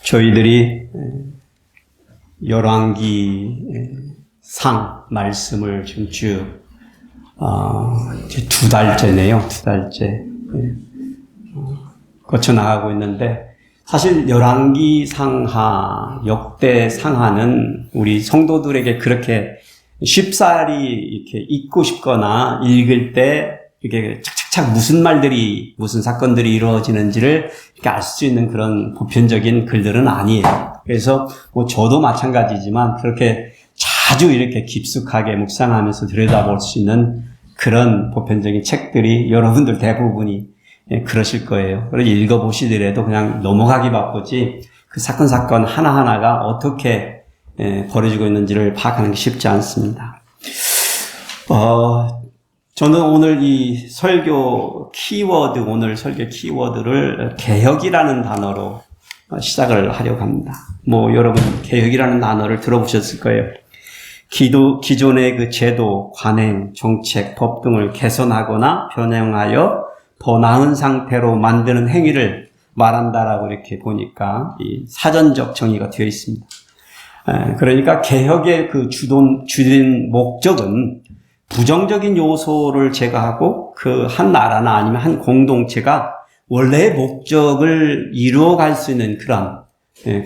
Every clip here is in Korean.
저희들이 열왕기 상 말씀을 지금 쭉 이제 2달째네요. 2달째 거쳐 나가고 있는데, 사실 열왕기 상하, 역대 상하는 우리 성도들에게 그렇게 쉽사리 이렇게 읽고 싶거나 읽을 때 이게 착착착 무슨 말들이, 무슨 사건들이 이루어지는지를 이렇게 알 수 있는 그런 보편적인 글들은 아니에요. 그래서 뭐 저도 마찬가지지만 그렇게 자주 이렇게 깊숙하게 묵상하면서 들여다볼 수 있는 그런 보편적인 책들이 여러분들 대부분이 그러실 거예요. 그래서 읽어보시더라도 그냥 넘어가기 바쁘지 그 사건 하나하나가 어떻게 벌어지고 있는지를 파악하는 게 쉽지 않습니다. 저는 오늘 이 설교 키워드, 오늘 설교 키워드를 개혁이라는 단어로 시작을 하려고 합니다. 뭐 여러분 개혁이라는 단어를 들어보셨을 거예요. 기존의 그 제도, 관행, 정책, 법 등을 개선하거나 변형하여 더 나은 상태로 만드는 행위를 말한다라고 이렇게 보니까 이 사전적 정의가 되어 있습니다. 그러니까 개혁의 그 주된 목적은 부정적인 요소를 제거하고 그 한 나라나 아니면 한 공동체가 원래의 목적을 이루어갈 수 있는 그런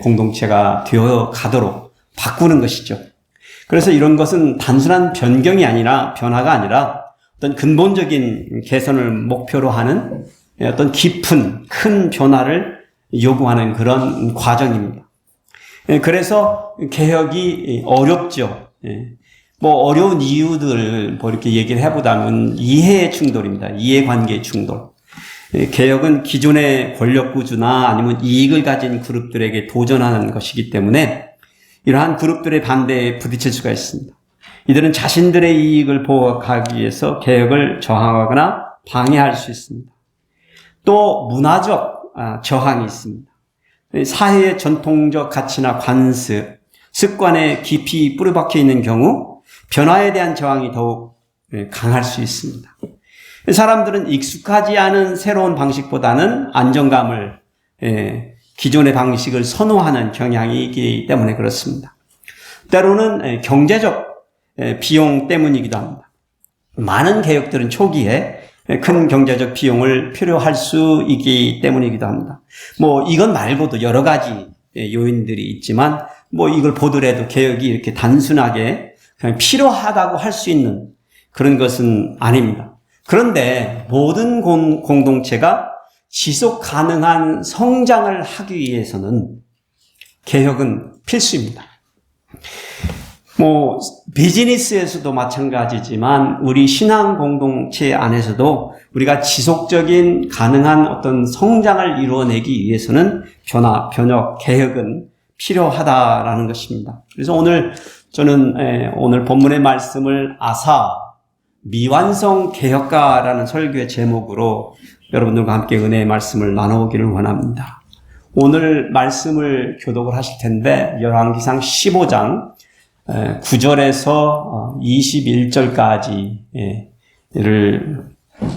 공동체가 되어 가도록 바꾸는 것이죠. 그래서 이런 것은 단순한 변화가 아니라 어떤 근본적인 개선을 목표로 하는 어떤 깊은 큰 변화를 요구하는 그런 과정입니다. 그래서 개혁이 어렵죠. 뭐 어려운 이유들을 뭐 이렇게 얘기를 해보자면 이해의 충돌입니다. 이해관계의 충돌. 개혁은 기존의 권력 구조나 아니면 이익을 가진 그룹들에게 도전하는 것이기 때문에 이러한 그룹들의 반대에 부딪힐 수가 있습니다. 이들은 자신들의 이익을 보호하기 위해서 개혁을 저항하거나 방해할 수 있습니다. 또 문화적 저항이 있습니다. 사회의 전통적 가치나 관습, 습관에 깊이 뿌리박혀 있는 경우 변화에 대한 저항이 더욱 강할 수 있습니다. 사람들은 익숙하지 않은 새로운 방식보다는 안정감을, 기존의 방식을 선호하는 경향이 있기 때문에 그렇습니다. 때로는 경제적 비용 때문이기도 합니다. 많은 개혁들은 초기에 큰 경제적 비용을 필요할 수 있기 때문이기도 합니다. 뭐 이건 말고도 여러 가지 요인들이 있지만 뭐 이걸 보더라도 개혁이 이렇게 단순하게 그냥 필요하다고 할 수 있는 그런 것은 아닙니다. 그런데 모든 공동체가 지속 가능한 성장을 하기 위해서는 개혁은 필수입니다. 뭐 비즈니스에서도 마찬가지지만 우리 신앙 공동체 안에서도 우리가 지속적인 가능한 어떤 성장을 이루어내기 위해서는 변혁, 개혁은 필요하다라는 것입니다. 그래서 오늘 저는 오늘 본문의 말씀을 아사 미완성 개혁가라는 설교의 제목으로 여러분들과 함께 은혜의 말씀을 나눠보기를 원합니다. 오늘 말씀을 교독을 하실 텐데 열왕기상 15장 9절에서 21절까지를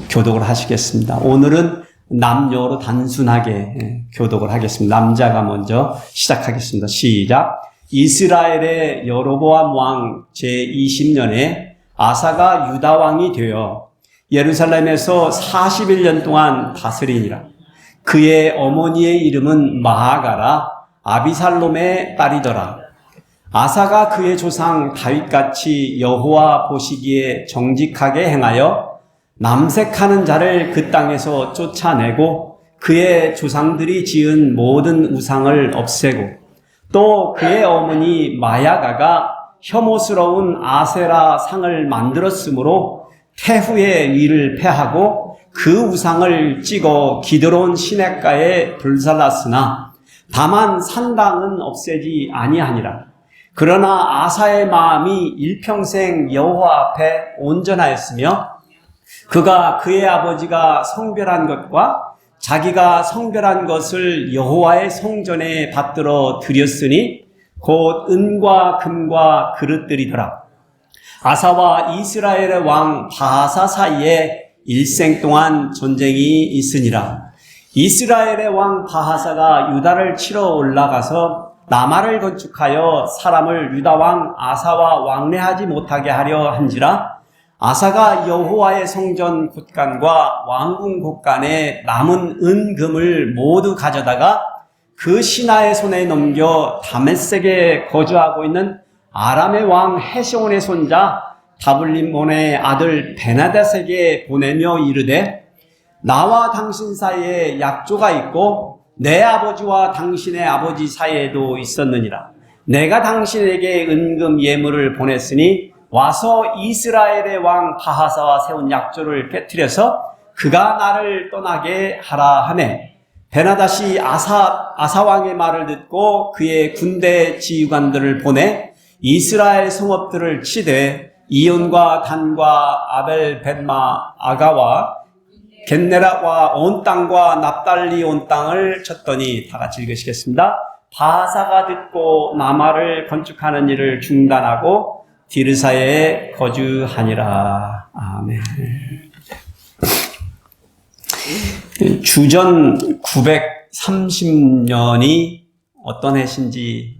교독을 하시겠습니다. 오늘은 남녀로 단순하게 교독을 하겠습니다. 남자가 먼저 시작하겠습니다. 시작. 이스라엘의 여로보암 왕 제20년에 아사가 유다 왕이 되어 예루살렘에서 41년 동안 다스리니라. 그의 어머니의 이름은 마아가라 아비살롬의 딸이더라. 아사가 그의 조상 다윗같이 여호와 보시기에 정직하게 행하여 남색하는 자를 그 땅에서 쫓아내고 그의 조상들이 지은 모든 우상을 없애고 또 그의 어머니 마야가가 혐오스러운 아세라 상을 만들었으므로 태후의 위를 폐하고 그 우상을 찍어 기드론 시냇가에 불살랐으나 다만 산당은 없애지 아니하니라. 그러나 아사의 마음이 일평생 여호와 앞에 온전하였으며 그가 그의 아버지가 성별한 것과 자기가 성별한 것을 여호와의 성전에 받들어 드렸으니 곧 은과 금과 그릇들이더라. 아사와 이스라엘의 왕 바하사 사이에 일생 동안 전쟁이 있으니라. 이스라엘의 왕 바하사가 유다를 치러 올라가서 나마를 건축하여 사람을 유다 왕 아사와 왕래하지 못하게 하려 한지라 아사가 여호와의 성전 곳간과 왕궁 곳간에 남은 은금을 모두 가져다가 그 신하의 손에 넘겨 다메섹에 거주하고 있는 아람의 왕 헤시온의 손자 다블림몬의 아들 베나닷에게 보내며 이르되 나와 당신 사이에 약조가 있고 내 아버지와 당신의 아버지 사이에도 있었느니라. 내가 당신에게 은금 예물을 보냈으니 와서 이스라엘의 왕 바하사와 세운 약조를 깨뜨려서 그가 나를 떠나게 하라 하매 베나닷이 아사 왕의 말을 듣고 그의 군대 지휘관들을 보내 이스라엘 성읍들을 치되 이온과 단과 아벨 벳마 아가와 겟네라와 온 땅과 납달리 온 땅을 쳤더니 다 같이 읽으시겠습니다. 바하사가 듣고 나마를 건축하는 일을 중단하고 디르사에 거주하니라. 아멘. 주전 930년이 어떤 해신지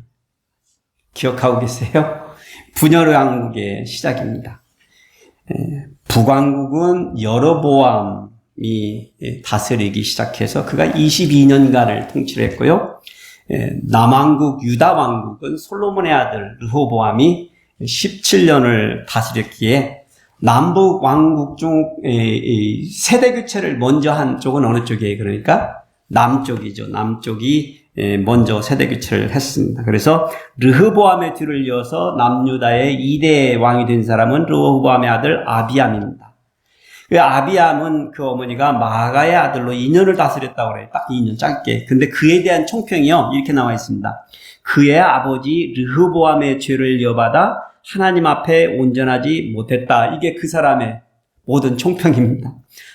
기억하고 계세요? 분열왕국의 시작입니다. 북왕국은 여로보암이 다스리기 시작해서 그가 22년간을 통치를 했고요. 남왕국 유다왕국은 솔로몬의 아들 르호보암이 17년을 다스렸기에 남북 왕국 중 세대 교체를 먼저 한 쪽은 어느 쪽이에요? 그러니까 남쪽이죠. 남쪽이 먼저 세대 교체를 했습니다. 그래서 르호보암의 뒤를 이어서 남유다의 2대 왕이 된 사람은 르호보암의 아들 아비암입니다. 그 아비암은 그 어머니가 마가의 아들로 2년을 다스렸다고 그래요. 딱 2년 짧게. 근데 그에 대한 총평이요. 이렇게 나와 있습니다. 그의 아버지 르호보암의 죄를 이어받아 하나님 앞에 온전하지 못했다. 이게 그 사람의 모든 총평입니다.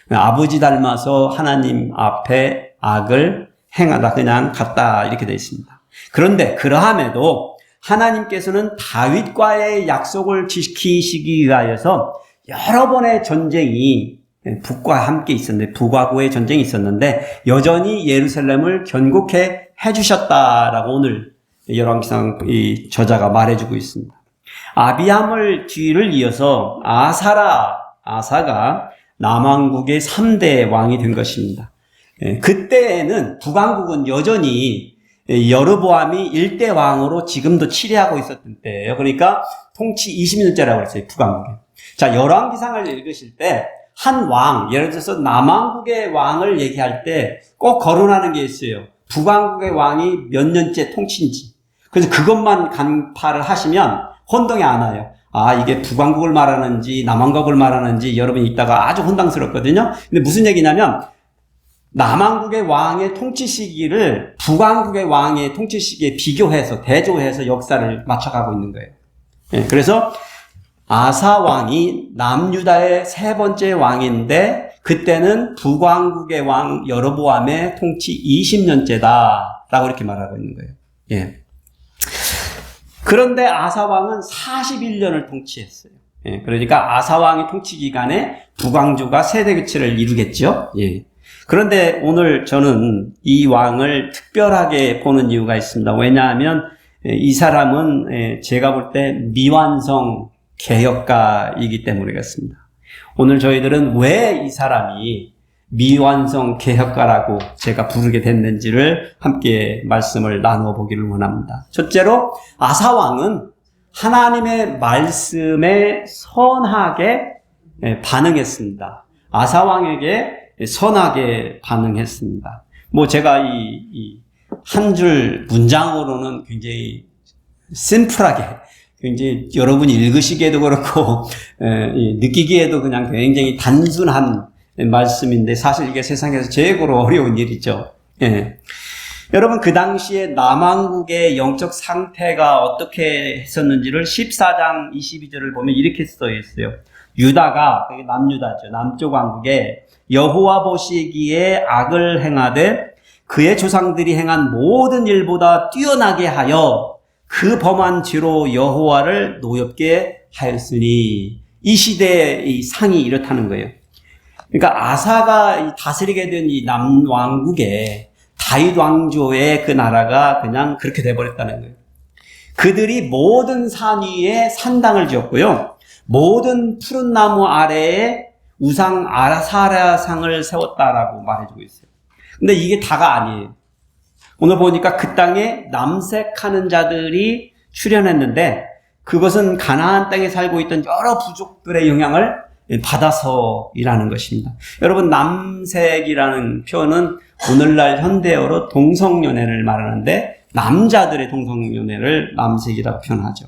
아버지 닮아서 하나님 앞에 악을 행하다 그냥 갔다 이렇게 되어 있습니다. 그런데 그러함에도 하나님께서는 다윗과의 약속을 지키시기 위하여서 여러 번의 전쟁이 북과 함께 있었는데 북하고의 전쟁이 있었는데 여전히 예루살렘을 견고케 해주셨다라고 오늘 열왕기상 이 저자가 말해주고 있습니다. 아비암을 뒤를 이어서 아사가 남왕국의 3대 왕이 된 것입니다. 그때에는 북왕국은 여전히 여로보암이 1대 왕으로 지금도 치리하고 있었던 때예요. 그러니까 통치 20년째라고 했어요. 북왕국에. 자, 열왕기상을 읽으실 때 한 왕, 예를 들어서 남왕국의 왕을 얘기할 때 꼭 거론하는 게 있어요. 북왕국의 왕이 몇 년째 통치인지. 그래서 그것만 간파를 하시면 혼동이 안 와요. 아, 이게 북왕국을 말하는지 남왕국을 말하는지 여러분이 읽다가 아주 혼동스럽거든요. 근데 무슨 얘기냐면 남왕국의 왕의 통치 시기를 북왕국의 왕의 통치 시기에 비교해서 대조해서 역사를 맞춰가고 있는 거예요. 그래서 아사 왕이 남유다의 3번째 왕인데 그때는 북왕국의 왕 여로보암의 통치 20년째다라고 이렇게 말하고 있는 거예요. 예. 그런데 아사 왕은 41년을 통치했어요. 예. 그러니까 아사 왕의 통치 기간에 북왕조가 세대 교체를 이루겠죠. 예. 그런데 오늘 저는 이 왕을 특별하게 보는 이유가 있습니다. 왜냐하면 이 사람은 제가 볼 때 미완성 개혁가이기 때문이겠습니다. 오늘 저희들은 왜 이 사람이 미완성 개혁가라고 제가 부르게 됐는지를 함께 말씀을 나누어 보기를 원합니다. 첫째로 아사왕은 하나님의 말씀에 선하게 반응했습니다. 아사왕에게 선하게 반응했습니다. 제가 이 한 줄 문장으로는 굉장히 심플하게 굉장히 여러분이 읽으시기에도 그렇고 느끼기에도 그냥 굉장히 단순한 말씀인데 사실 이게 세상에서 제일로 어려운 일이죠. 예. 여러분 그 당시에 남왕국의 영적 상태가 어떻게 했었는지를 14장 22절을 보면 이렇게 써 있어요. 유다가 남유다죠. 남쪽 왕국에 여호와 보시기에 악을 행하되 그의 조상들이 행한 모든 일보다 뛰어나게 하여 그 범한 죄로 여호와를 노엽게 하였으니 이 시대의 이 상이 이렇다는 거예요. 그러니까 아사가 다스리게 된 이 남왕국에 다윗 왕조의 그 나라가 그냥 그렇게 돼버렸다는 거예요. 그들이 모든 산 위에 산당을 지었고요. 모든 푸른 나무 아래에 우상 아사라상을 세웠다라고 말해주고 있어요. 근데 이게 다가 아니에요. 오늘 보니까 그 땅에 남색하는 자들이 출현했는데 그것은 가나안 땅에 살고 있던 여러 부족들의 영향을 받아서이라는 것입니다. 여러분, 남색이라는 표현은 오늘날 현대어로 동성연애를 말하는데 남자들의 동성연애를 남색이라고 표현하죠.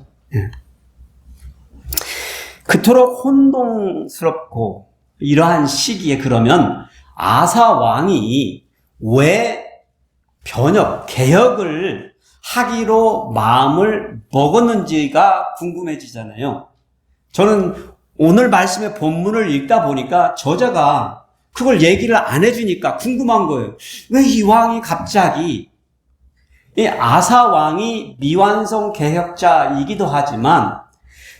그토록 혼동스럽고 이러한 시기에 그러면 아사 왕이 왜 개혁을 하기로 마음을 먹었는지가 궁금해지잖아요. 저는 오늘 말씀의 본문을 읽다 보니까 저자가 그걸 얘기를 안 해주니까 궁금한 거예요. 왜 이 왕이 갑자기, 이 아사 왕이 미완성 개혁자이기도 하지만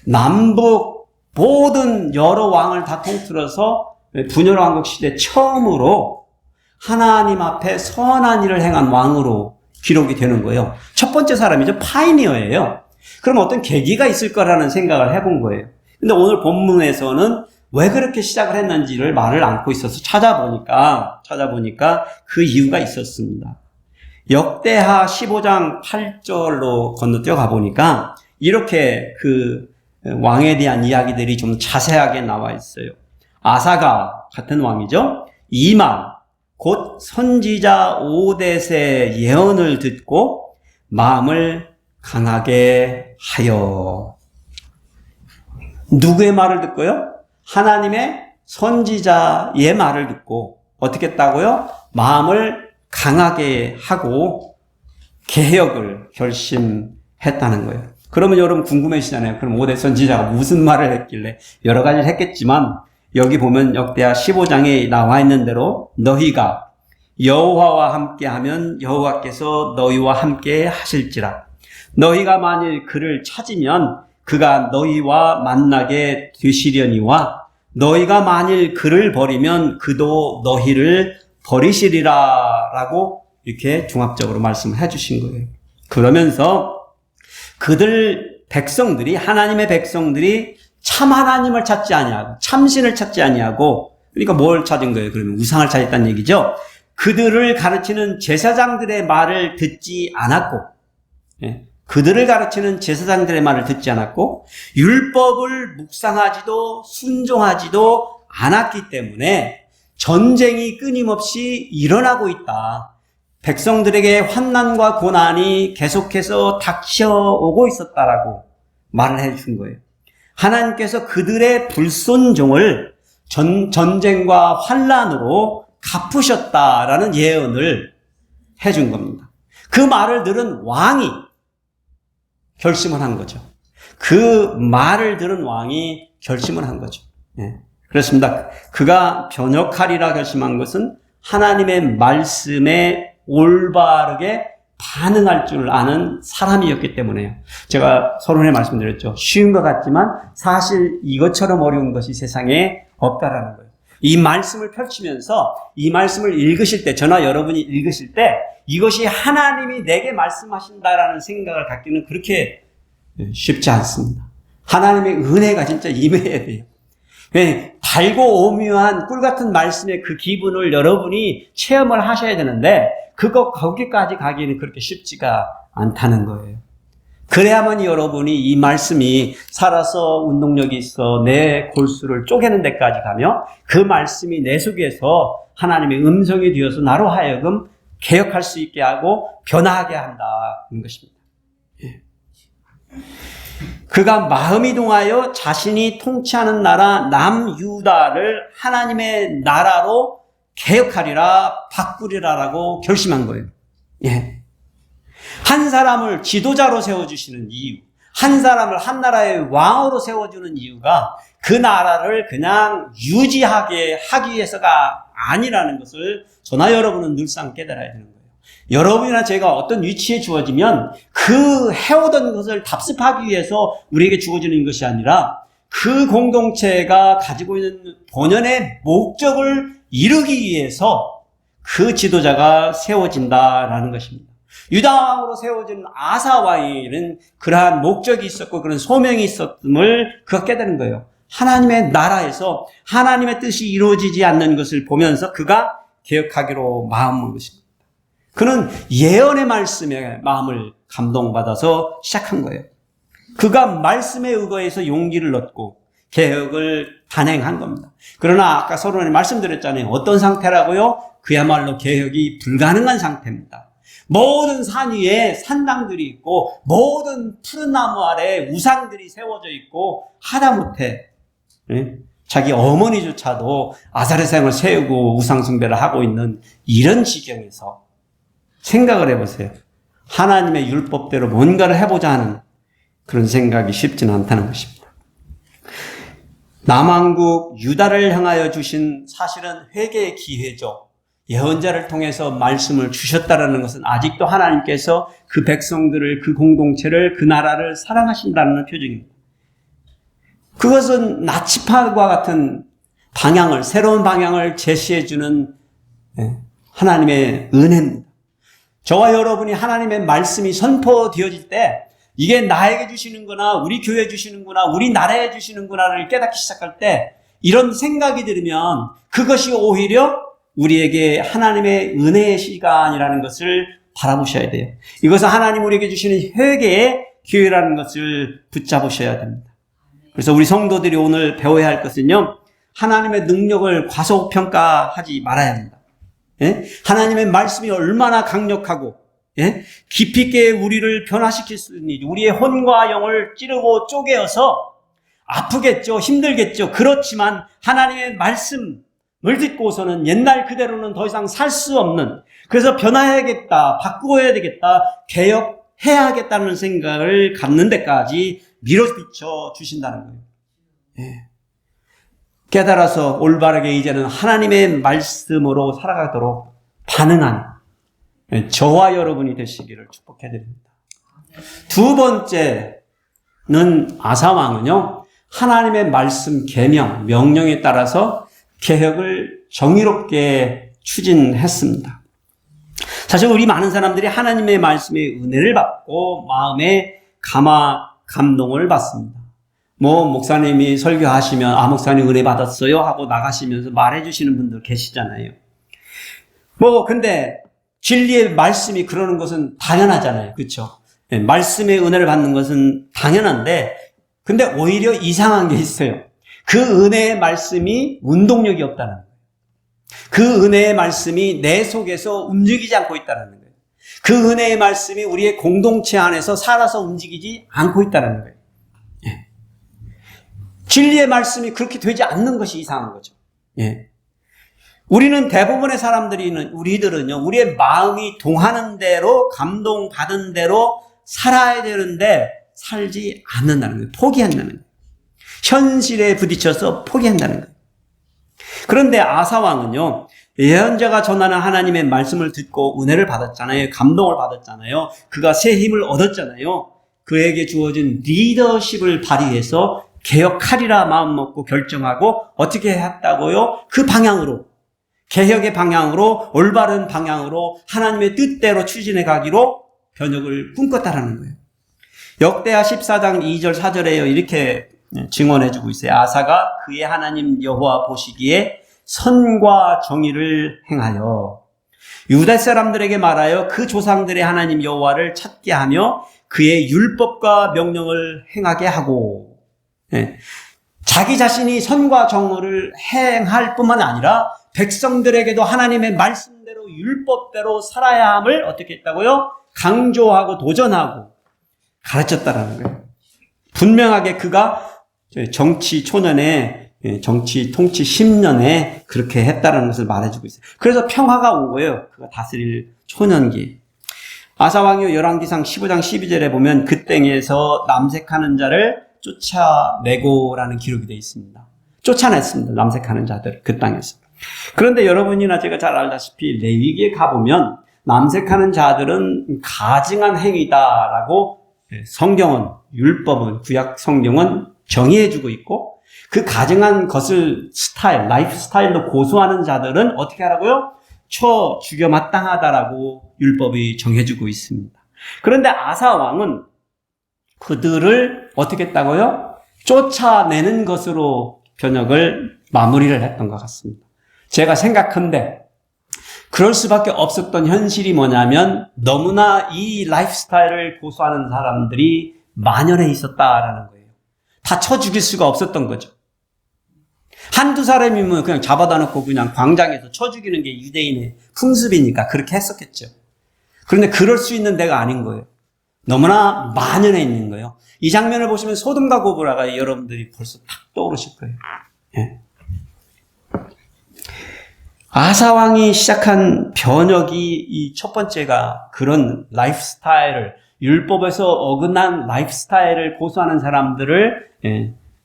남북 모든 여러 왕을 다 통틀어서 분열 왕국 시대 처음으로 하나님 앞에 선한 일을 행한 왕으로 기록이 되는 거예요. 첫 번째 사람이죠. 파이니어예요. 그럼 어떤 계기가 있을 거라는 생각을 해본 거예요. 근데 오늘 본문에서는 왜 그렇게 시작을 했는지를 말을 않고 있어서 찾아보니까 그 이유가 있었습니다. 역대하 15장 8절로 건너뛰어 가보니까 이렇게 그 왕에 대한 이야기들이 좀 자세하게 나와 있어요. 아사가 같은 왕이죠. 이 말, 곧 선지자 오뎃의 예언을 듣고 마음을 강하게 하여. 누구의 말을 듣고요? 하나님의 선지자의 말을 듣고 어떻게 했다고요? 마음을 강하게 하고 개혁을 결심했다는 거예요. 그러면 여러분 궁금해지잖아요. 그럼 오뎃 선지자가 무슨 말을 했길래? 여러 가지를 했겠지만 여기 보면 역대하 15장에 나와 있는 대로 너희가 여호와와 함께하면 여호와께서 너희와 함께 하실지라. 너희가 만일 그를 찾으면 그가 너희와 만나게 되시려니와 너희가 만일 그를 버리면 그도 너희를 버리시리라 라고 이렇게 종합적으로 말씀을 해주신 거예요. 그러면서 하나님의 백성들이 참 하나님을 찾지 아니하고 참신을 찾지 아니하고, 그러니까 뭘 찾은 거예요? 그러면 우상을 찾았다는 얘기죠. 그들을 가르치는 제사장들의 말을 듣지 않았고, 그들을 가르치는 제사장들의 말을 듣지 않았고 율법을 묵상하지도 순종하지도 않았기 때문에 전쟁이 끊임없이 일어나고 있다. 백성들에게 환난과 고난이 계속해서 닥쳐오고 있었다라고 말을 해준 거예요. 하나님께서 그들의 불순종을 전쟁과 환난으로 갚으셨다라는 예언을 해준 겁니다. 그 말을 들은 왕이 결심을 한 거죠. 그 말을 들은 왕이 결심을 한 거죠. 그렇습니다. 그가 변혁하리라 결심한 것은 하나님의 말씀에 올바르게 반응할 줄 아는 사람이었기 때문에요. 제가 서론에 말씀드렸죠. 쉬운 것 같지만 사실 이것처럼 어려운 것이 세상에 없다라는 거예요. 이 말씀을 펼치면서 이 말씀을 읽으실 때, 저나 여러분이 읽으실 때 이것이 하나님이 내게 말씀하신다라는 생각을 갖기는 그렇게 쉽지 않습니다. 하나님의 은혜가 진짜 임해야 돼요. 달고 오묘한 꿀 같은 말씀의 그 기분을 여러분이 체험을 하셔야 되는데 거기까지 가기는 그렇게 쉽지가 않다는 거예요. 그래야만 여러분이 이 말씀이 살아서 운동력이 있어 내 골수를 쪼개는 데까지 가며 그 말씀이 내 속에서 하나님의 음성이 되어서 나로 하여금 개혁할 수 있게 하고 변화하게 한다는 것입니다. 그가 마음이 동하여 자신이 통치하는 나라 남유다를 하나님의 나라로 개혁하리라 바꾸리라라고 결심한 거예요. 한 사람을 지도자로 세워주시는 이유, 한 사람을 한 나라의 왕으로 세워주는 이유가 그 나라를 그냥 유지하게 하기 위해서가 아니라는 것을 저나 여러분은 늘상 깨달아야 되는 거예요. 여러분이나 제가 어떤 위치에 주어지면 그 해오던 것을 답습하기 위해서 우리에게 주어지는 것이 아니라 그 공동체가 가지고 있는 본연의 목적을 이루기 위해서 그 지도자가 세워진다라는 것입니다. 유다왕으로 세워진 아사 왕에는 그러한 목적이 있었고 그런 소명이 있었음을 그가 깨달은 거예요. 하나님의 나라에서 하나님의 뜻이 이루어지지 않는 것을 보면서 그가 개혁하기로 마음먹은 것입니다. 그는 예언의 말씀에 마음을 감동받아서 시작한 거예요. 그가 말씀에 의거해서 용기를 얻고 개혁을 단행한 겁니다. 그러나 아까 서론에 말씀드렸잖아요. 어떤 상태라고요? 그야말로 개혁이 불가능한 상태입니다. 모든 산 위에 산당들이 있고 모든 푸른 나무 아래 우상들이 세워져 있고 하다못해 자기 어머니조차도 아사르상을 세우고 우상 숭배를 하고 있는 이런 지경에서 생각을 해보세요. 하나님의 율법대로 뭔가를 해보자 하는 그런 생각이 쉽지는 않다는 것입니다. 남왕국 유다를 향하여 주신 사실은 회개의 기회죠. 예언자를 통해서 말씀을 주셨다는 것은 아직도 하나님께서 그 백성들을, 그 공동체를, 그 나라를 사랑하신다는 표징입니다. 그것은 나치파와 같은 방향을, 새로운 방향을 제시해주는 하나님의 은혜입니다. 저와 여러분이 하나님의 말씀이 선포되어질 때 이게 나에게 주시는구나, 우리 교회에 주시는구나, 우리 나라에 주시는구나를 깨닫기 시작할 때 이런 생각이 들으면 그것이 오히려 우리에게 하나님의 은혜의 시간이라는 것을 바라보셔야 돼요. 이것은 하나님 우리에게 주시는 회개의 기회라는 것을 붙잡으셔야 됩니다. 그래서 우리 성도들이 오늘 배워야 할 것은요, 하나님의 능력을 과소평가하지 말아야 합니다. 하나님의 말씀이 얼마나 강력하고 깊이 있게 우리를 변화시킬 수 있는지, 우리의 혼과 영을 찌르고 쪼개어서 아프겠죠, 힘들겠죠. 그렇지만 하나님의 말씀을 듣고서는 옛날 그대로는 더 이상 살 수 없는, 그래서 변화해야겠다, 바꾸어야 되겠다, 개혁해야겠다는 생각을 갖는 데까지 밀어비춰 주신다는 거예요. 깨달아서 올바르게 이제는 하나님의 말씀으로 살아가도록 반응하는 저와 여러분이 되시기를 축복해드립니다. 두 번째는 아사왕은요, 하나님의 말씀 계명, 명령에 따라서 개혁을 정의롭게 추진했습니다. 사실 우리 많은 사람들이 하나님의 말씀의 은혜를 받고 마음에 감동을 받습니다. 목사님이 설교하시면 목사님 은혜 받았어요 하고 나가시면서 말해주시는 분들 계시잖아요. 근데 진리의 말씀이 그러는 것은 당연하잖아요. 그렇죠? 말씀의 은혜를 받는 것은 당연한데, 근데 오히려 이상한 게 있어요. 그 은혜의 말씀이 운동력이 없다는 거예요. 그 은혜의 말씀이 내 속에서 움직이지 않고 있다는 거예요. 그 은혜의 말씀이 우리의 공동체 안에서 살아서 움직이지 않고 있다는 거예요. 진리의 말씀이 그렇게 되지 않는 것이 이상한 거죠. 우리는 대부분의 우리들은요, 우리의 마음이 동하는 대로, 감동받은 대로 살아야 되는데, 살지 않는다는 거예요. 포기한다는 거예요. 현실에 부딪혀서 포기한다는 거예요. 그런데 아사왕은요, 예언자가 전하는 하나님의 말씀을 듣고 은혜를 받았잖아요. 감동을 받았잖아요. 그가 새 힘을 얻었잖아요. 그에게 주어진 리더십을 발휘해서 개혁하리라 마음먹고 결정하고 어떻게 했다고요? 그 방향으로, 개혁의 방향으로, 올바른 방향으로 하나님의 뜻대로 추진해 가기로 변혁을 꿈꿨다라는 거예요. 역대하 14장 2절 4절에요. 이렇게 증언해주고 있어요. 아사가 그의 하나님 여호와 보시기에 선과 정의를 행하여 유다 사람들에게 말하여 그 조상들의 하나님 여호와를 찾게 하며 그의 율법과 명령을 행하게 하고, 자기 자신이 선과 정의를 행할 뿐만 아니라 백성들에게도 하나님의 말씀대로 율법대로 살아야 함을 어떻게 했다고요? 강조하고 도전하고 가르쳤다라는 거예요. 분명하게 그가 정치 초년에, 정치 통치 10년에 그렇게 했다는 것을 말해주고 있어요. 그래서 평화가 온 거예요. 그가 다스릴 초년기. 아사왕이 열왕기상 15장 12절에 보면 그 땅에서 남색하는 자를 쫓아내고라는 기록이 되어 있습니다. 쫓아냈습니다. 남색하는 자들, 그 땅에서. 그런데 여러분이나 제가 잘 알다시피 레위기에 가보면 남색하는 자들은 가증한 행위다라고 성경은, 율법은, 구약 성경은 정의해주고 있고 그 가정한 것을 라이프 스타일로 고수하는 자들은 어떻게 하라고요? 죽여 마땅하다라고 율법이 정해주고 있습니다. 그런데 아사 왕은 그들을 어떻게 했다고요? 쫓아내는 것으로 변혁을 마무리를 했던 것 같습니다. 제가 생각한데 그럴 수밖에 없었던 현실이 뭐냐면 너무나 이 라이프 스타일을 고수하는 사람들이 만연해 있었다라는 거예요. 다 쳐 죽일 수가 없었던 거죠. 한두 사람이면 그냥 잡아다 놓고 그냥 광장에서 쳐 죽이는 게 유대인의 풍습이니까 그렇게 했었겠죠. 그런데 그럴 수 있는 데가 아닌 거예요. 너무나 만연해 있는 거예요. 이 장면을 보시면 소돔과 고모라가 여러분들이 벌써 탁 떠오르실 거예요. 예. 아사 왕이 시작한 변혁이 이 첫 번째가 그런 라이프 스타일을 율법에서 어긋난 라이프 스타일을 고수하는 사람들을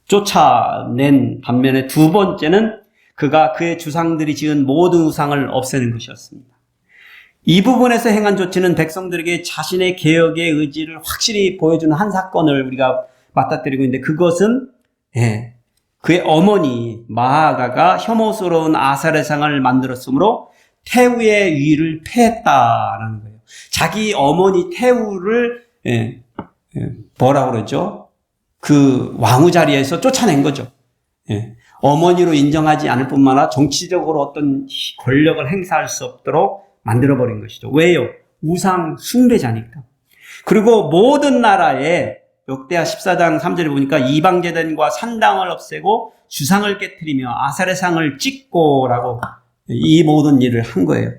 쫓아낸 반면에 두 번째는 그가 그의 주상들이 지은 모든 우상을 없애는 것이었습니다. 이 부분에서 행한 조치는 백성들에게 자신의 개혁의 의지를 확실히 보여주는 한 사건을 우리가 맞닥뜨리고 있는데 그것은 그의 어머니 마아가가 혐오스러운 아사레상을 만들었으므로 태우의 위를 패했다라는 거예요. 자기 어머니 태우를 뭐라고 그러죠? 그 왕후 자리에서 쫓아낸 거죠. 어머니로 인정하지 않을 뿐만 아니라 정치적으로 어떤 권력을 행사할 수 없도록 만들어버린 것이죠. 왜요? 우상 숭배자니까. 그리고 모든 나라에 역대하 14장 3절에 보니까 이방제단과 산당을 없애고 주상을 깨트리며 아사레상을 찍고라고 이 모든 일을 한 거예요.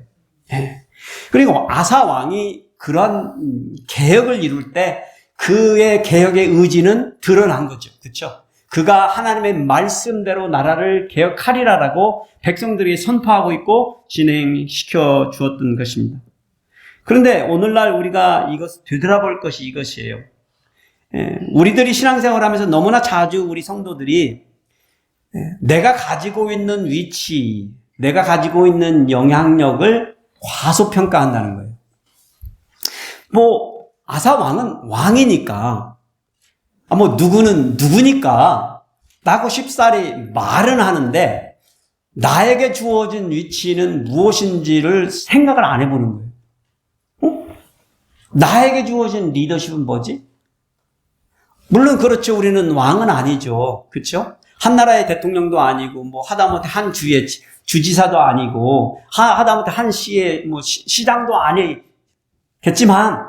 그리고 아사 왕이 그런 개혁을 이룰 때 그의 개혁의 의지는 드러난 거죠. 그렇죠? 그가 하나님의 말씀대로 나라를 개혁하리라라고 백성들에게 선포하고 있고 진행시켜 주었던 것입니다. 그런데 오늘날 우리가 이것을 되돌아볼 것이 이것이에요. 우리들이 신앙생활을 하면서 너무나 자주 우리 성도들이 내가 가지고 있는 위치, 내가 가지고 있는 영향력을 과소평가한다는 거예요. 뭐 아사 왕은 왕이니까 누구는 누구니까 라고 쉽사리 말은 하는데 나에게 주어진 위치는 무엇인지를 생각을 안 해보는 거예요. 나에게 주어진 리더십은 뭐지? 물론 그렇죠. 우리는 왕은 아니죠. 그렇죠? 한 나라의 대통령도 아니고 하다못해 한 주의 주지사도 아니고 하다못해 한 시의 시장도 아니겠지만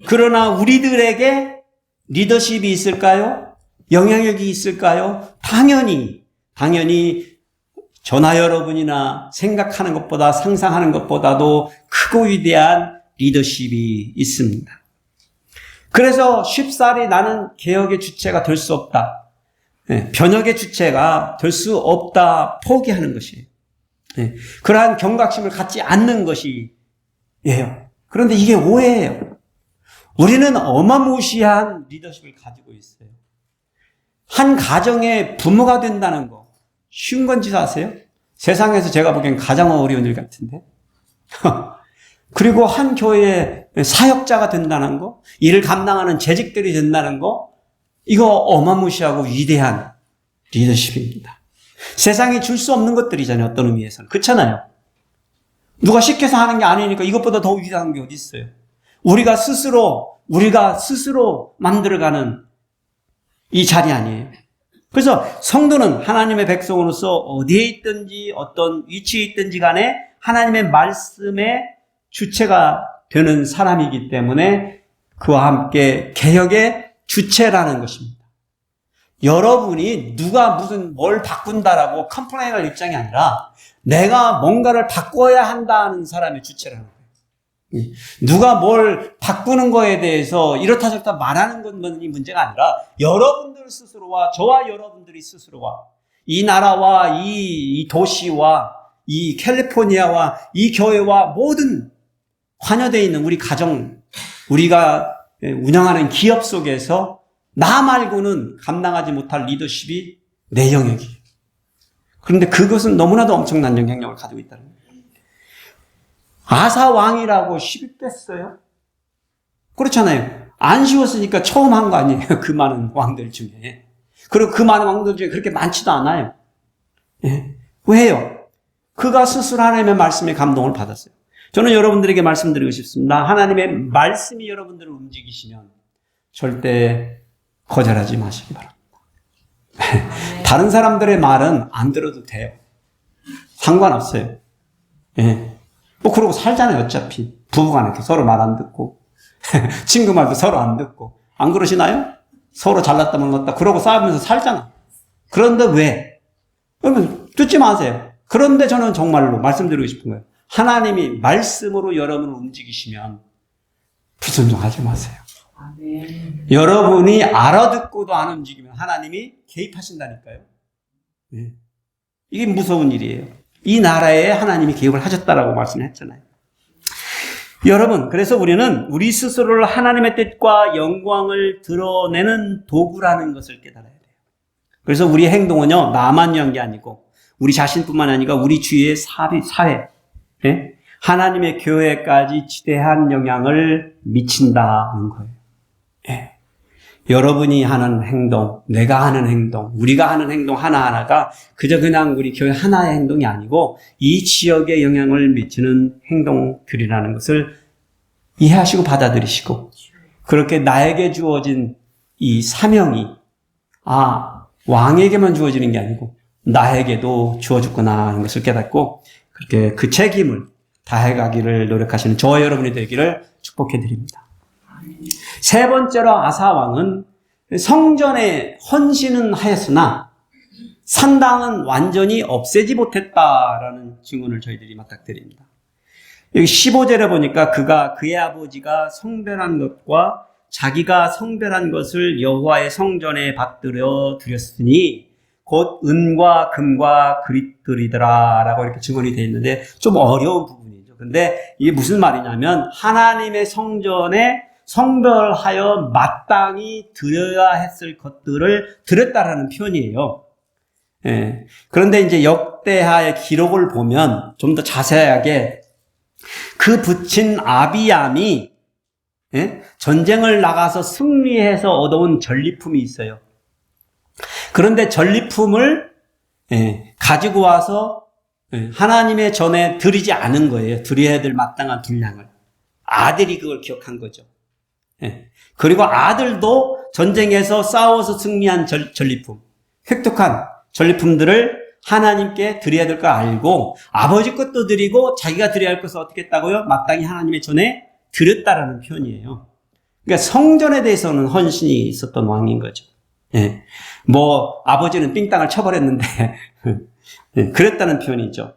그러나 우리들에게 리더십이 있을까요? 영향력이 있을까요? 당연히 저나 여러분이나 생각하는 것보다 상상하는 것보다도 크고 위대한 리더십이 있습니다. 그래서 쉽사리 나는 개혁의 주체가 될 수 없다. 변혁의 주체가 될 수 없다. 포기하는 것이에요. 그러한 경각심을 갖지 않는 것이에요. 그런데 이게 오해예요. 우리는 어마무시한 리더십을 가지고 있어요. 한 가정의 부모가 된다는 거 쉬운 건지 아세요? 세상에서 제가 보기엔 가장 어려운 일 같은데. 그리고 한 교회의 사역자가 된다는 거, 일을 감당하는 재직들이 된다는 거, 이거 어마무시하고 위대한 리더십입니다. 세상이 줄 수 없는 것들이잖아요. 어떤 의미에서는. 그렇잖아요. 누가 시켜서 하는 게 아니니까 이것보다 더 위대한 게 어디 있어요. 우리가 스스로 만들어가는 이 자리 아니에요. 그래서 성도는 하나님의 백성으로서 어디에 있든지 어떤 위치에 있든지 간에 하나님의 말씀의 주체가 되는 사람이기 때문에 그와 함께 개혁의 주체라는 것입니다. 여러분이 누가 뭘 바꾼다라고 컴플레인할 입장이 아니라 내가 뭔가를 바꿔야 한다는 사람의 주체라는 거예요. 누가 뭘 바꾸는 거에 대해서 이렇다 저렇다 말하는 것만이 문제가 아니라 여러분들 스스로와 저와 여러분들이 스스로와 이 나라와 이 도시와 이 캘리포니아와 이 교회와 모든 관여되어 있는 우리 가정, 우리가 운영하는 기업 속에서 나 말고는 감당하지 못할 리더십이 내 영역이에요. 그런데 그것은 너무나도 엄청난 영향력을 가지고 있다는 거예요. 아사 왕이라고 시비 뺐어요? 그렇잖아요. 안 쉬웠으니까 처음 한 거 아니에요. 그 많은 왕들 중에. 그리고 그 많은 왕들 중에 그렇게 많지도 않아요. 예. 왜요? 그가 스스로 하나님의 말씀에 감동을 받았어요. 저는 여러분들에게 말씀드리고 싶습니다. 하나님의 말씀이 여러분들을 움직이시면 절대 거절하지 마시기 바랍니다. 다른 사람들의 말은 안 들어도 돼요. 상관없어요. 예. 뭐 그러고 살잖아요. 어차피 부부간에 서로 말 안 듣고 친구 말도 서로 안 듣고 안 그러시나요? 서로 잘났다 몰랐다 그러고 싸우면서 살잖아. 그런데 왜? 그러면 듣지 마세요. 그런데 저는 정말로 말씀드리고 싶은 거예요. 하나님이 말씀으로 여러분을 움직이시면 불순종하지 마세요. 아멘. 여러분이 알아듣고도 안 움직이면 하나님이 개입하신다니까요. 네. 이게 무서운 일이에요. 이 나라에 하나님이 개입을 하셨다라고 말씀했잖아요. 여러분, 그래서 우리는 우리 스스로를 하나님의 뜻과 영광을 드러내는 도구라는 것을 깨달아야 돼요. 그래서 우리 행동은요, 나만 위한 게 아니고 우리 자신뿐만 아니라 우리 주위의 사회, 예? 하나님의 교회까지 지대한 영향을 미친다는 거예요. 예. 여러분이 하는 행동, 내가 하는 행동, 우리가 하는 행동 하나하나가 그저 그냥 우리 교회 하나의 행동이 아니고 이 지역에 영향을 미치는 행동들이라는 것을 이해하시고 받아들이시고 그렇게 나에게 주어진 이 사명이 왕에게만 주어지는 게 아니고 나에게도 주어졌구나 하는 것을 깨닫고 그렇게 그 책임을 다해가기를 노력하시는 저와 여러분이 되기를 축복해 드립니다. 세 번째로 아사 왕은 성전에 헌신은 하였으나 산당은 완전히 없애지 못했다라는 증언을 저희들이 맞닥뜨립니다. 여기 15절에 보니까 그의 아버지가 성별한 것과 자기가 성별한 것을 여호와의 성전에 받들어 드렸으니 곧 은과 금과 그릿들이더라라고 이렇게 증언이 되어 있는데 좀 어려운 부분이죠. 근데 이게 무슨 말이냐면 하나님의 성전에 성별하여 마땅히 드려야 했을 것들을 드렸다라는 표현이에요. 예. 그런데 이제 역대하의 기록을 보면 좀 더 자세하게 그 붙인 아비암이 전쟁을 나가서 승리해서 얻어온 전리품이 있어요. 그런데 전리품을 가지고 와서 하나님의 전에 드리지 않은 거예요. 드려야 될 마땅한 분량을. 아들이 그걸 기억한 거죠. 그리고 아들도 전쟁에서 싸워서 승리한 전리품, 획득한 전리품들을 하나님께 드려야 될 걸 알고 아버지 것도 드리고 자기가 드려야 할 것을 어떻게 했다고요? 마땅히 하나님의 전에 드렸다라는 표현이에요. 그러니까 성전에 대해서는 헌신이 있었던 왕인 거죠. 뭐 아버지는 삥땅을 쳐버렸는데 그랬다는 표현이죠.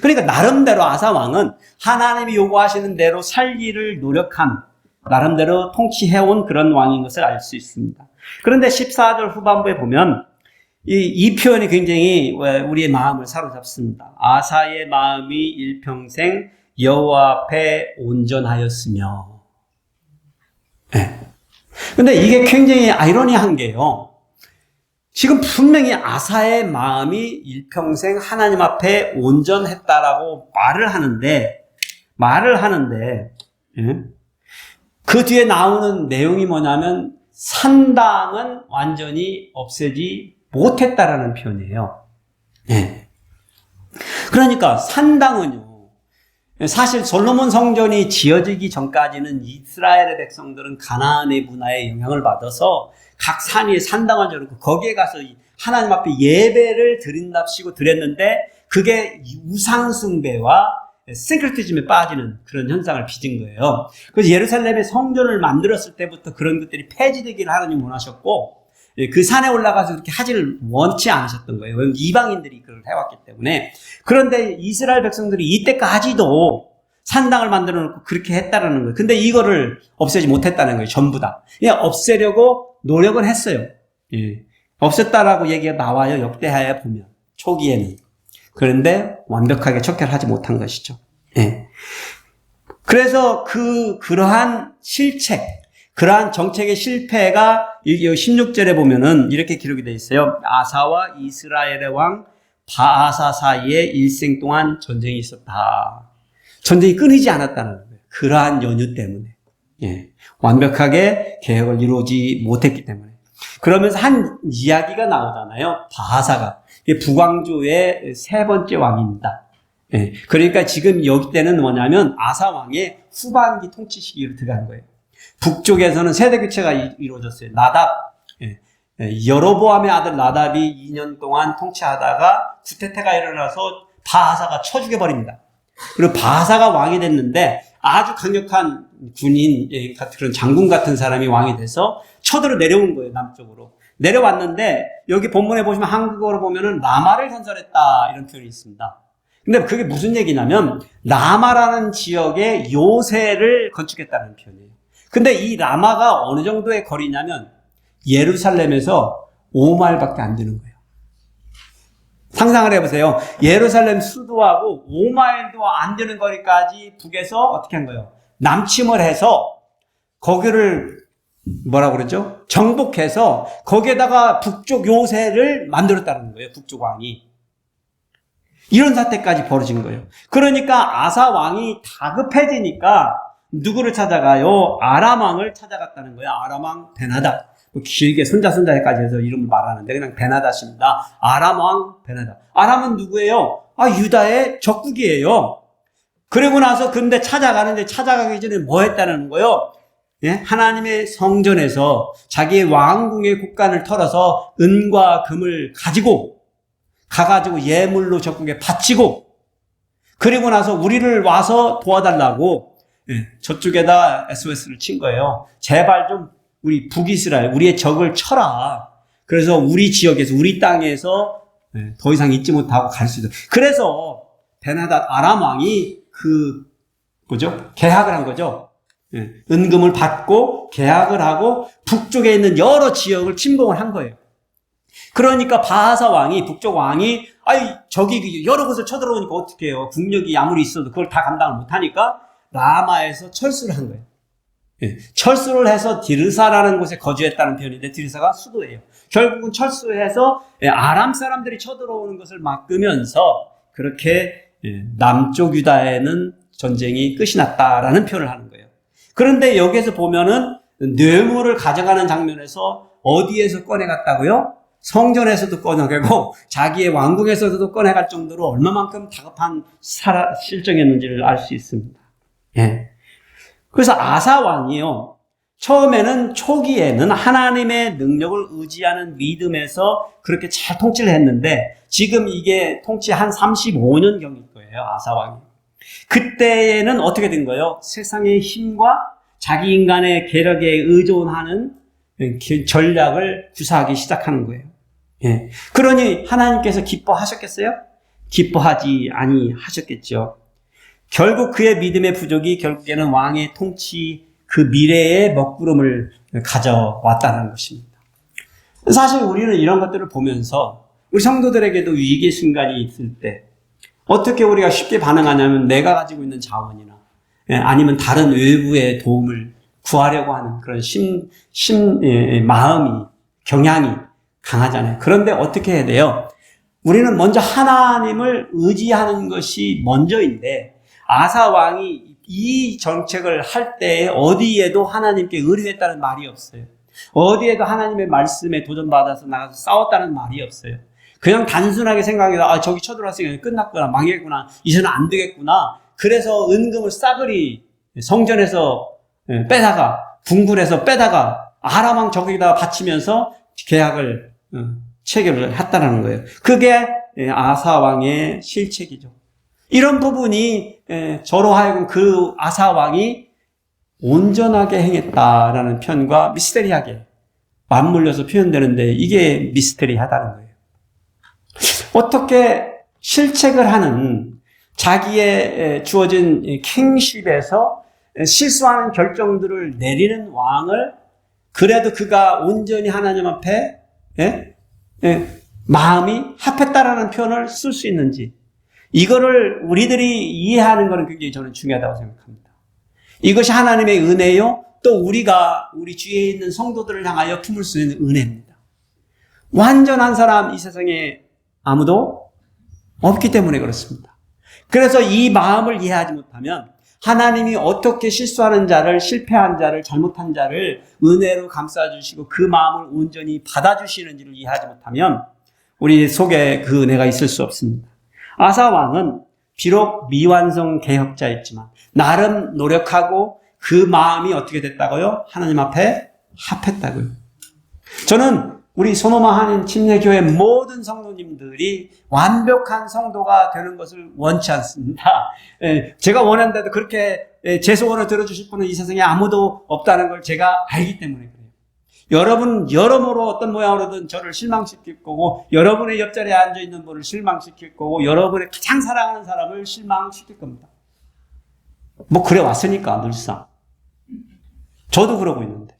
그러니까 나름대로 아사 왕은 하나님이 요구하시는 대로 살기를 노력한 나름대로 통치해온 그런 왕인 것을 알 수 있습니다. 그런데 14절 후반부에 보면 이 표현이 굉장히 우리의 마음을 사로잡습니다. 아사의 마음이 일평생 여호와 앞에 온전하였으며. 근데 이게 굉장히 아이러니한 게요. 지금 분명히 아사의 마음이 일평생 하나님 앞에 온전했다라고 말을 하는데 그 뒤에 나오는 내용이 뭐냐면 산당은 완전히 없애지 못했다라는 표현이에요. 그러니까 산당은요. 사실 솔로몬 성전이 지어지기 전까지는 이스라엘의 백성들은 가나안의 문화에 영향을 받아서 각 산 위에 산당을 지어놓고 거기에 가서 하나님 앞에 예배를 드린답시고 드렸는데 그게 우상 숭배와 싱크리티즘에 빠지는 그런 현상을 빚은 거예요. 그래서 예루살렘의 성전을 만들었을 때부터 그런 것들이 폐지되기를 하나님 원하셨고 그 산에 올라가서 그렇게 하지를 원치 않으셨던 거예요. 왜냐하면 이방인들이 그걸 해왔기 때문에. 그런데 이스라엘 백성들이 이때까지도 산당을 만들어 놓고 그렇게 했다라는 거예요. 근데 이거를 없애지 못했다는 거예요. 전부 다. 그냥 없애려고 노력을 했어요. 없앴다라고 얘기가 나와요. 역대하에 보면. 초기에는. 그런데 완벽하게 척결하지 못한 것이죠. 그래서 그러한 실책, 그러한 정책의 실패가 16절에 보면은 이렇게 기록이 되어 있어요. 아사와 이스라엘의 왕 바아사 사이에 일생 동안 전쟁이 있었다. 전쟁이 끊이지 않았다는 거예요. 그러한 연유 때문에. 완벽하게 개혁을 이루지 못했기 때문에. 그러면서 한 이야기가 나오잖아요. 바하사가. 이게 북왕조의 세 번째 왕입니다. 예, 그러니까 지금 여기 때는 뭐냐면 아사 왕의 후반기 통치 시기로 들어간 거예요. 북쪽에서는 세대 교체가 이루어졌어요. 나답, 여로보암의 아들 나답이 2년 동안 통치하다가 구테타가 일어나서 바하사가 쳐 죽여버립니다. 그리고 바하사가 왕이 됐는데 아주 강력한 군인, 그런 장군 같은 사람이 왕이 돼서 쳐들어 내려온 거예요. 남쪽으로. 내려왔는데 여기 본문에 보시면 한국어로 보면은 라마를 건설했다 이런 표현이 있습니다. 근데 그게 무슨 얘기냐면 라마라는 지역에 요새를 건축했다는 표현이에요. 근데 이 라마가 어느 정도의 거리냐면 예루살렘에서 5마일밖에 안 되는 거예요. 상상을 해보세요. 예루살렘 수도하고 5마일도 안 되는 거리까지 북에서 어떻게 한 거예요? 남침을 해서 거기를 뭐라고 그러죠? 정복해서 거기에다가 북쪽 요새를 만들었다는 거예요. 북쪽 왕이. 이런 사태까지 벌어진 거예요. 그러니까 아사 왕이 다급해지니까 누구를 찾아가요? 아람 왕을 찾아갔다는 거예요. 아람 왕 베나닷. 길게 손자까지 해서 이름을 말하는데 그냥 베나닷입니다. 아람 왕 베나닷. 아람은 누구예요? 유다의 적국이에요. 그리고 나서 근데 찾아가기 전에 뭐 했다는 거예요? 예? 하나님의 성전에서 자기의 왕궁의 곳간을 털어서 은과 금을 가가지고 예물로 적국에 바치고, 그리고 나서 우리를 와서 도와달라고, 저쪽에다 SOS를 친 거예요. 제발 좀 우리 북이스라엘, 우리의 적을 쳐라. 그래서 우리 지역에서, 우리 땅에서 더 이상 있지 못하고 갈 수 있도록. 그래서 베나닷 아람 왕이 계약을 한 거죠. 은금을 받고 계약을 하고 북쪽에 있는 여러 지역을 침공을 한 거예요. 그러니까 바하사 왕이, 북쪽 왕이, 저기 여러 곳을 쳐들어오니까 어떻게 해요? 국력이 아무리 있어도 그걸 다 감당을 못하니까 라마에서 철수를 한 거예요. 철수를 해서 디르사라는 곳에 거주했다는 표현인데 디르사가 수도예요. 결국은 철수해서 아람 사람들이 쳐들어오는 것을 막으면서 그렇게 남쪽 유다에는 전쟁이 끝이 났다라는 표현을 하는 거예요. 그런데 여기에서 보면은 뇌물을 가져가는 장면에서 어디에서 꺼내갔다고요? 성전에서도 꺼내가고 자기의 왕궁에서도 꺼내갈 정도로 얼마만큼 다급한 실정이었는지를 알 수 있습니다. 예. 그래서 아사 왕이요, 처음에는 초기에는 하나님의 능력을 의지하는 믿음에서 그렇게 잘 통치를 했는데 지금 이게 통치 한 35년경일 거예요. 아사 왕이. 그때에는 어떻게 된 거예요? 세상의 힘과 자기 인간의 계력에 의존하는 전략을 구사하기 시작하는 거예요. 예. 그러니 하나님께서 기뻐하셨겠어요? 기뻐하지 아니하셨겠죠. 결국 그의 믿음의 부족이 결국에는 왕의 통치 그 미래의 먹구름을 가져왔다는 것입니다. 사실 우리는 이런 것들을 보면서 우리 성도들에게도 위기의 순간이 있을 때 어떻게 우리가 쉽게 반응하냐면 내가 가지고 있는 자원이나 아니면 다른 외부의 도움을 구하려고 하는 그런 마음이, 경향이 강하잖아요. 그런데 어떻게 해야 돼요? 우리는 먼저 하나님을 의지하는 것이 먼저인데 아사 왕이 이 정책을 할 때 어디에도 하나님께 의뢰했다는 말이 없어요. 어디에도 하나님의 말씀에 도전받아서 나가서 싸웠다는 말이 없어요. 그냥 단순하게 생각해서 저기 쳐들어왔으니까 끝났구나, 망했구나, 이제는 안 되겠구나. 그래서 은금을 싸그리 성전에서 빼다가, 궁굴에서 빼다가 아람 왕 저기다가 바치면서 계약을 체결을 했다는 거예요. 그게 아사 왕의 실책이죠. 이런 부분이 저로 하여금 그 아사 왕이 온전하게 행했다라는 편과 미스테리하게 맞물려서 표현되는데 이게 미스테리하다는 거예요. 어떻게 실책을 하는 자기의 주어진 킹십에서 실수하는 결정들을 내리는 왕을 그래도 그가 온전히 하나님 앞에 마음이 합했다라는 표현을 쓸 수 있는지, 이거를 우리들이 이해하는 것은 굉장히 저는 중요하다고 생각합니다. 이것이 하나님의 은혜요, 또 우리가 우리 주위에 있는 성도들을 향하여 품을 수 있는 은혜입니다. 완전한 사람 이 세상에 아무도 없기 때문에 그렇습니다. 그래서 이 마음을 이해하지 못하면 하나님이 어떻게 실수하는 자를, 실패한 자를, 잘못한 자를 은혜로 감싸주시고 그 마음을 온전히 받아주시는지를 이해하지 못하면 우리 속에 그 은혜가 있을 수 없습니다. 아사 왕은 비록 미완성 개혁자였지만 나름 노력하고 그 마음이 어떻게 됐다고요? 하나님 앞에 합했다고요. 저는 우리 소노마 한인 침례교회 모든 성도님들이 완벽한 성도가 되는 것을 원치 않습니다. 제가 원하는데도 그렇게 제 소원을 들어주실 분은 이 세상에 아무도 없다는 걸 제가 알기 때문에 그래요. 여러분 여러모로 어떤 모양으로든 저를 실망시킬 거고, 여러분의 옆자리에 앉아있는 분을 실망시킬 거고, 여러분의 가장 사랑하는 사람을 실망시킬 겁니다. 뭐 그래 왔으니까 늘상. 저도 그러고 있는데.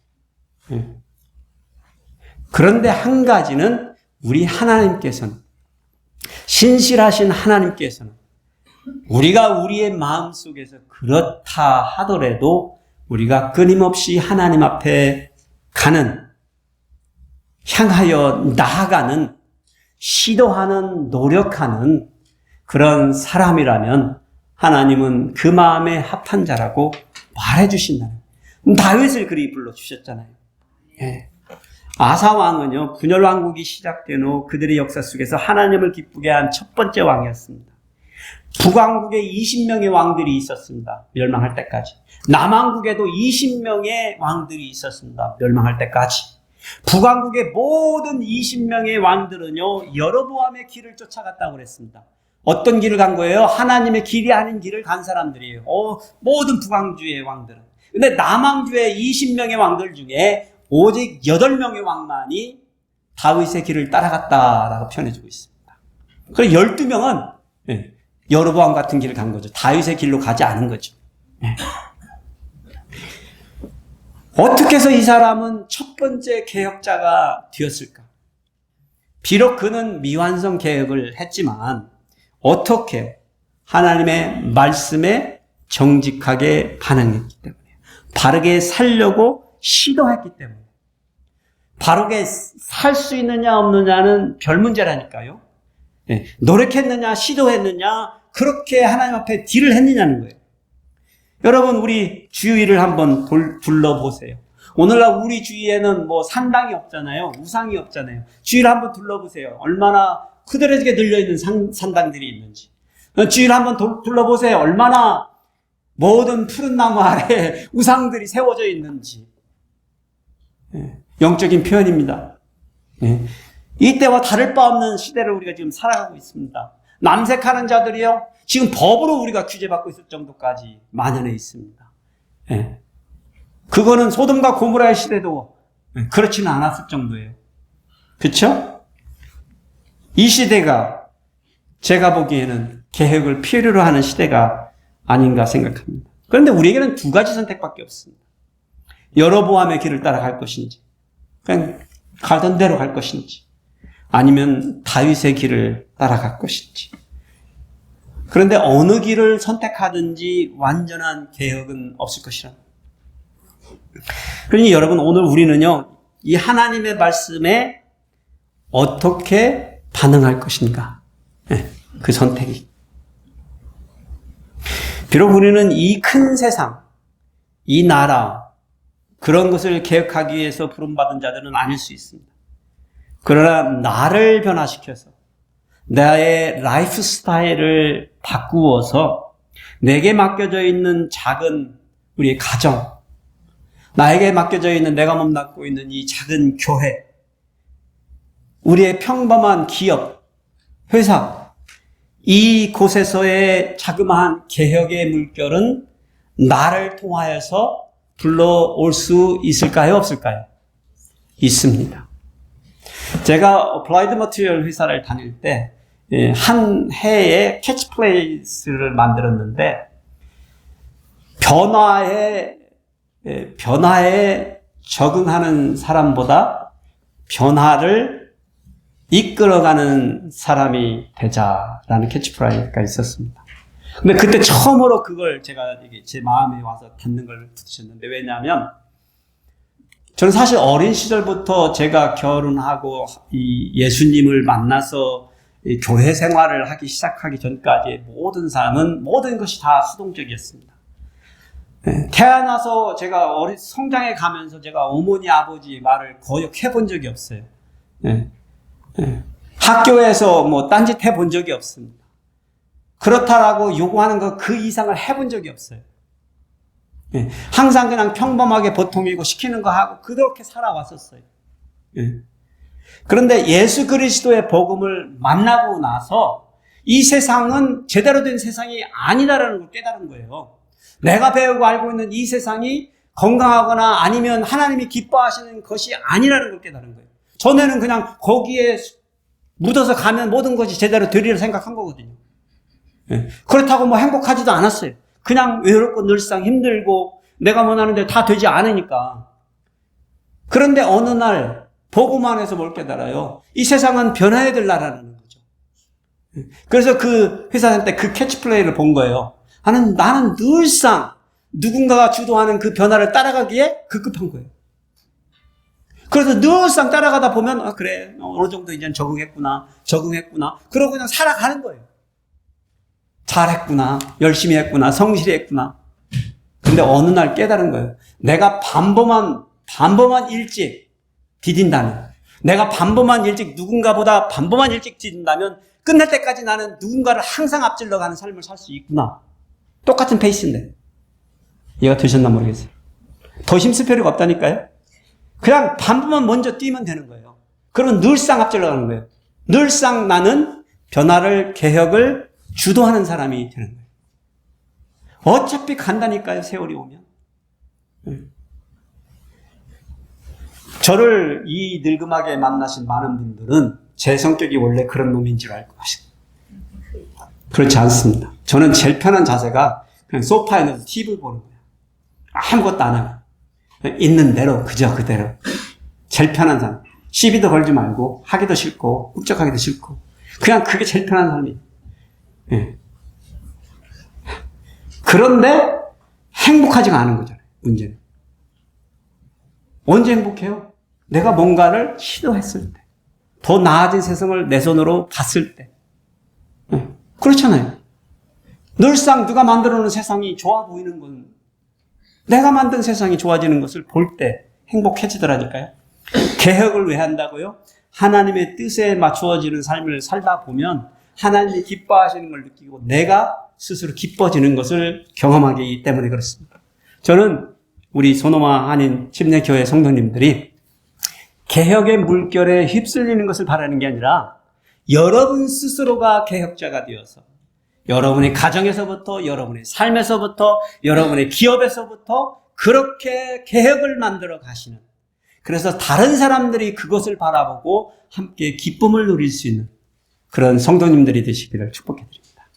그런데 한 가지는 우리 하나님께서는, 신실하신 하나님께서는 우리가 우리의 마음속에서 그렇다 하더라도 우리가 끊임없이 하나님 앞에 향하여 나아가는, 시도하는, 노력하는 그런 사람이라면 하나님은 그 마음에 합한 자라고 말해주신다는 거예요. 다윗을 그리 불러주셨잖아요. 예. 아사 왕은요, 분열 왕국이 시작된 후 그들의 역사 속에서 하나님을 기쁘게 한 첫 번째 왕이었습니다. 북왕국에 20명의 왕들이 있었습니다. 멸망할 때까지. 남왕국에도 20명의 왕들이 있었습니다. 멸망할 때까지. 북왕국의 모든 20명의 왕들은요, 여로보암의 길을 쫓아갔다고 그랬습니다. 어떤 길을 간 거예요? 하나님의 길이 아닌 길을 간 사람들이에요. 모든 북왕주의 왕들은. 근데 남왕주의 20명의 왕들 중에 오직 8명의 왕만이 다윗의 길을 따라갔다라고 표현해주고 있습니다. 그리고 12명은 여로보암 같은 길을 간 거죠. 다윗의 길로 가지 않은 거죠. 어떻게 해서 이 사람은 첫 번째 개혁자가 되었을까? 비록 그는 미완성 개혁을 했지만 어떻게? 하나님의 말씀에 정직하게 반응했기 때문에, 바르게 살려고 시도했기 때문에. 바르게 살 수 있느냐 없느냐는 별 문제라니까요. 노력했느냐 시도했느냐, 그렇게 하나님 앞에 딜을 했느냐는 거예요. 여러분, 우리 주위를 한번 둘러보세요. 오늘날 우리 주위에는 뭐 산당이 없잖아요. 우상이 없잖아요. 주위를 한번 둘러보세요. 얼마나 크드레지게 늘려있는 산당들이 있는지. 주위를 한번 둘러보세요. 얼마나 모든 푸른 나무 아래 우상들이 세워져 있는지. 영적인 표현입니다. 이때와 다를 바 없는 시대를 우리가 지금 살아가고 있습니다. 남색하는 자들이요, 지금 법으로 우리가 규제받고 있을 정도까지 만연해 있습니다. 그거는 소돔과 고모라의 시대도 그렇지는 않았을 정도예요. 그렇죠? 이 시대가 제가 보기에는 개혁을 필요로 하는 시대가 아닌가 생각합니다. 그런데 우리에게는 두 가지 선택밖에 없습니다. 여로보암의 길을 따라갈 것인지, 그냥 가던 대로 갈 것인지, 아니면 다윗의 길을 따라갈 것인지. 그런데 어느 길을 선택하든지 완전한 개혁은 없을 것이라. 그러니 여러분, 오늘 우리는요, 이 하나님의 말씀에 어떻게 반응할 것인가, 그 선택이. 비록 우리는 이 큰 세상, 이 나라, 그런 것을 개혁하기 위해서 부름받은 자들은 아닐 수 있습니다. 그러나 나를 변화시켜서 나의 라이프 스타일을 바꾸어서 내게 맡겨져 있는 작은 우리의 가정, 나에게 맡겨져 있는, 내가 몸담고 있는 이 작은 교회, 우리의 평범한 기업, 회사, 이 곳에서의 자그마한 개혁의 물결은 나를 통하여서 불러올 수 있을까요? 없을까요? 있습니다. 제가 어플라이드 머티리얼 회사를 다닐 때 한 해에 캐치플레이스를 만들었는데, 변화에 적응하는 사람보다 변화를 이끌어가는 사람이 되자라는 캐치프라이즈가 있었습니다. 근데 그때 처음으로 그걸 제가 제 마음에 와서 닿는 걸 부딪혔는데, 왜냐하면 저는 사실 어린 시절부터 제가 결혼하고 이 예수님을 만나서 이 교회 생활을 하기 시작하기 전까지의 모든 삶은, 모든 것이 다 수동적이었습니다. 태어나서 제가 성장해 가면서 제가 어머니, 아버지 말을 거역해 본 적이 없어요. 학교에서 뭐 딴짓 해 본 적이 없습니다. 그렇다라고 요구하는 거 그 이상을 해본 적이 없어요. 항상 그냥 평범하게 보통이고 시키는 거 하고 그렇게 살아왔었어요. 그런데 예수 그리스도의 복음을 만나고 나서 이 세상은 제대로 된 세상이 아니다라는 걸 깨달은 거예요. 내가 배우고 알고 있는 이 세상이 건강하거나 아니면 하나님이 기뻐하시는 것이 아니라는 걸 깨달은 거예요. 전에는 그냥 거기에 묻어서 가면 모든 것이 제대로 되리라 생각한 거거든요. 그렇다고 뭐 행복하지도 않았어요. 그냥 외롭고 늘상 힘들고 내가 원하는데 다 되지 않으니까. 그런데 어느 날 복음 안에서 뭘 깨달아요? 이 세상은 변화해야 될 나라라는 거죠. 그래서 그 회사 때 그 캐치플레이를 본 거예요. 나는 늘상 누군가가 주도하는 그 변화를 따라가기에 급급한 거예요. 그래서 늘상 따라가다 보면 그래 어느 정도 이제 적응했구나. 그러고 그냥 살아가는 거예요. 잘했구나, 열심히 했구나, 성실히 했구나. 근데 어느 날 깨달은 거예요. 내가 반복만 일찍 디딘다면, 내가 누군가보다 반복만 일찍 디딘다면 끝날 때까지 나는 누군가를 항상 앞질러 가는 삶을 살 수 있구나. 똑같은 페이스인데. 이해가 되셨나 모르겠어요. 더 힘쓸 필요가 없다니까요. 그냥 반복만 먼저 뛰면 되는 거예요. 그러면 늘상 앞질러 가는 거예요. 늘상 나는 변화를, 개혁을 주도하는 사람이 되는 거예요. 어차피 간다니까요, 세월이 오면. 저를 이 늙음하게 만나신 많은 분들은 제 성격이 원래 그런 놈인 줄 알고 하시고. 그렇지 않습니다. 저는 제일 편한 자세가 그냥 소파에 누워서 TV 보는 거예요. 아무것도 안 하고. 있는 대로, 그저 그대로. 제일 편한 사람. 시비도 걸지 말고, 하기도 싫고, 흡족하기도 싫고. 그냥 그게 제일 편한 삶이에요. 그런데 행복하지가 않은 거잖아요. 문제는. 언제 행복해요? 내가 뭔가를 시도했을 때. 더 나아진 세상을 내 손으로 봤을 때. 그렇잖아요. 늘상 누가 만들어 놓은 세상이 좋아 보이는 건 내가 만든 세상이 좋아지는 것을 볼 때 행복해지더라니까요. 개혁을 왜 한다고요? 하나님의 뜻에 맞추어지는 삶을 살다 보면 하나님이 기뻐하시는 걸 느끼고 내가 스스로 기뻐지는 것을 경험하기 때문에 그렇습니다. 저는 우리 소노마 한인 침례교회 성도님들이 개혁의 물결에 휩쓸리는 것을 바라는 게 아니라 여러분 스스로가 개혁자가 되어서 여러분의 가정에서부터, 여러분의 삶에서부터, 여러분의 기업에서부터 그렇게 개혁을 만들어 가시는, 그래서 다른 사람들이 그것을 바라보고 함께 기쁨을 누릴 수 있는 그런 성도님들이 되시기를 축복해 드립니다.